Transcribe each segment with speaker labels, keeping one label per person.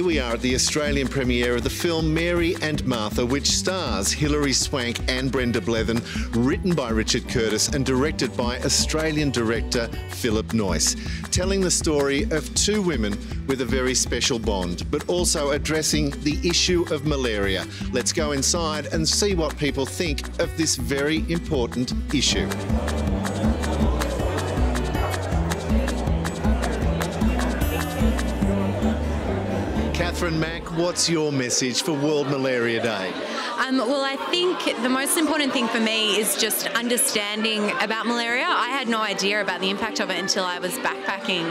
Speaker 1: here we are at the Australian premiere of the film Mary and Martha, which stars Hilary, Swank and Brenda Blethyn, written by Richard Curtis and directed by Australian director Phillip Noyce, telling the story of two women with a very special bond, but also addressing the issue of malaria. Let's go inside and see what people think of this very important issue. Mac, what's your message for World Malaria Day?
Speaker 2: Well, I think the most important thing for me is just understanding about malaria. I had no idea about the impact of it until I was backpacking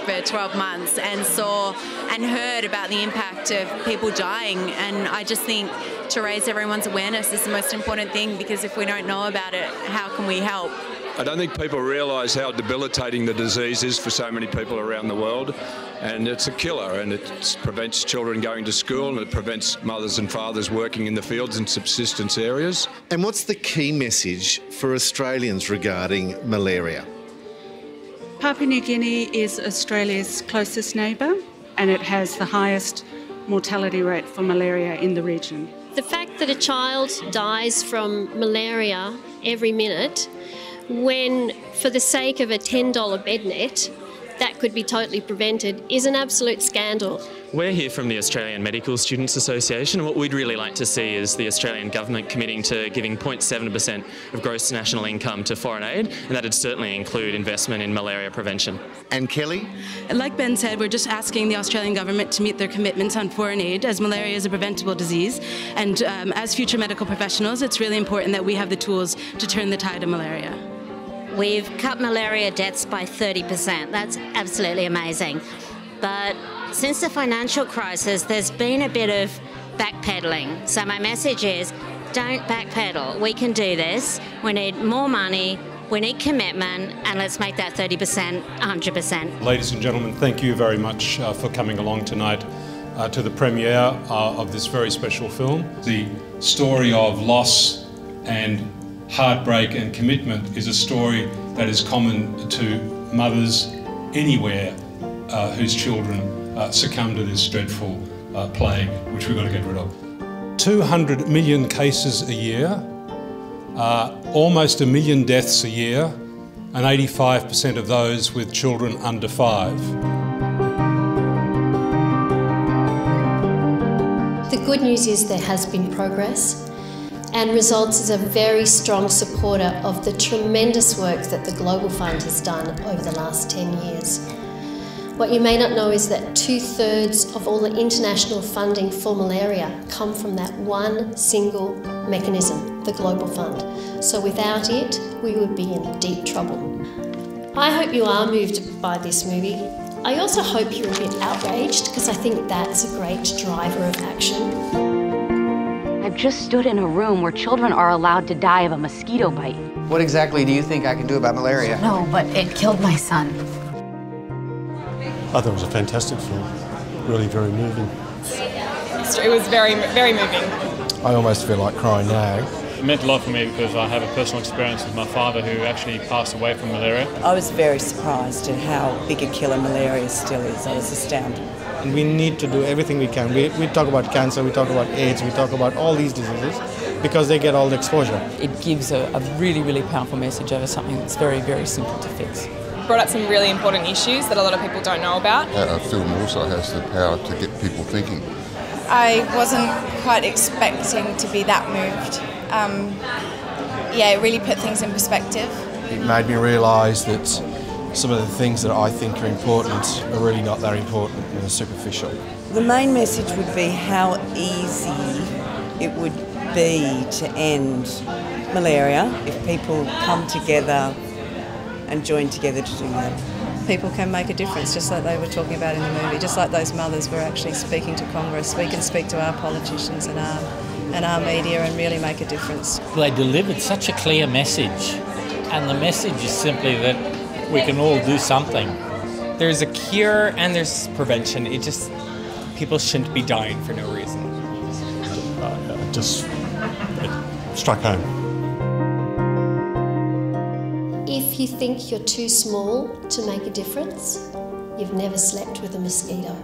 Speaker 2: for 12 months and saw and heard about the impact of people dying. And I just think to raise everyone's awareness is the most important thing, because if we don't know about it, how can we help?
Speaker 3: I don't think people realise how debilitating the disease is for so many people around the world, and it's a killer, and it prevents children going to school, and it prevents mothers and fathers working in the fields and subsistence areas.
Speaker 1: And what's the key message for Australians regarding malaria?
Speaker 4: Papua New Guinea is Australia's closest neighbour, and it has the highest mortality rate for malaria in the region.
Speaker 5: The fact that a child dies from malaria every minute, when for the sake of a $10 bed net that could be totally prevented, is an absolute scandal.
Speaker 6: We're here from the Australian Medical Students Association, and what we'd really like to see is the Australian government committing to giving 0.7% of gross national income to foreign aid, and that'd certainly include investment in malaria prevention.
Speaker 1: And Kelly?
Speaker 7: Like Ben said, we're just asking the Australian government to meet their commitments on foreign aid, as malaria is a preventable disease, and as future medical professionals, it's really important that we have the tools to turn the tide of malaria.
Speaker 8: We've cut malaria deaths by 30%. That's absolutely amazing. But since the financial crisis, there's been a bit of backpedaling. So my message is, don't backpedal. We can do this. We need more money, we need commitment, and let's make that 30% 100%.
Speaker 9: Ladies and gentlemen, thank you very much for coming along tonight to the premiere of this very special film. The story of loss and heartbreak and commitment is a story that is common to mothers anywhere whose children succumb to this dreadful plague, which we've got to get rid of. 200 million cases a year, almost 1 million deaths a year, and 85% of those with children under 5.
Speaker 5: The good news is there has been progress, and Results is a very strong supporter of the tremendous work that the Global Fund has done over the last 10 years. What you may not know is that 2/3 of all the international funding for malaria come from that one single mechanism, the Global Fund. So without it, we would be in deep trouble. I hope you are moved by this movie. I also hope you're a bit outraged, because I think that's a great driver of action.
Speaker 10: I've just stood in a room where children are allowed to die of a mosquito bite.
Speaker 11: What exactly do you think I can do about malaria?
Speaker 10: No, but it killed my son.
Speaker 12: I thought it was a fantastic film, really very moving.
Speaker 13: It was very, very moving.
Speaker 12: I almost feel like crying now.
Speaker 14: It meant a lot for me because I have a personal experience with my father who actually passed away from malaria.
Speaker 15: I was very surprised at how big a killer malaria still is. I was astounded.
Speaker 12: And we need to do everything we can. We talk about cancer, we talk about AIDS, we talk about all these diseases because they get all the exposure.
Speaker 15: It gives a really, really powerful message over something that's very, very simple to fix.
Speaker 13: Brought up some really important issues that a lot of people don't know about.
Speaker 16: A film also has the power to get people thinking.
Speaker 17: I wasn't quite expecting to be that moved. Yeah, it really put things in perspective.
Speaker 12: It made me realise that some of the things that I think are important are really not that important and are superficial.
Speaker 15: The main message would be how easy it would be to end malaria if people come together and join together to do that.
Speaker 18: People can make a difference, just like they were talking about in the movie, just like those mothers were actually speaking to Congress. We can speak to our politicians and our media and really make a difference.
Speaker 19: They delivered such a clear message, and the message is simply that we can all do something.
Speaker 20: There's a cure and there's prevention. People shouldn't be dying for no reason.
Speaker 12: It struck home.
Speaker 5: If you think you're too small to make a difference, you've never slept with a mosquito.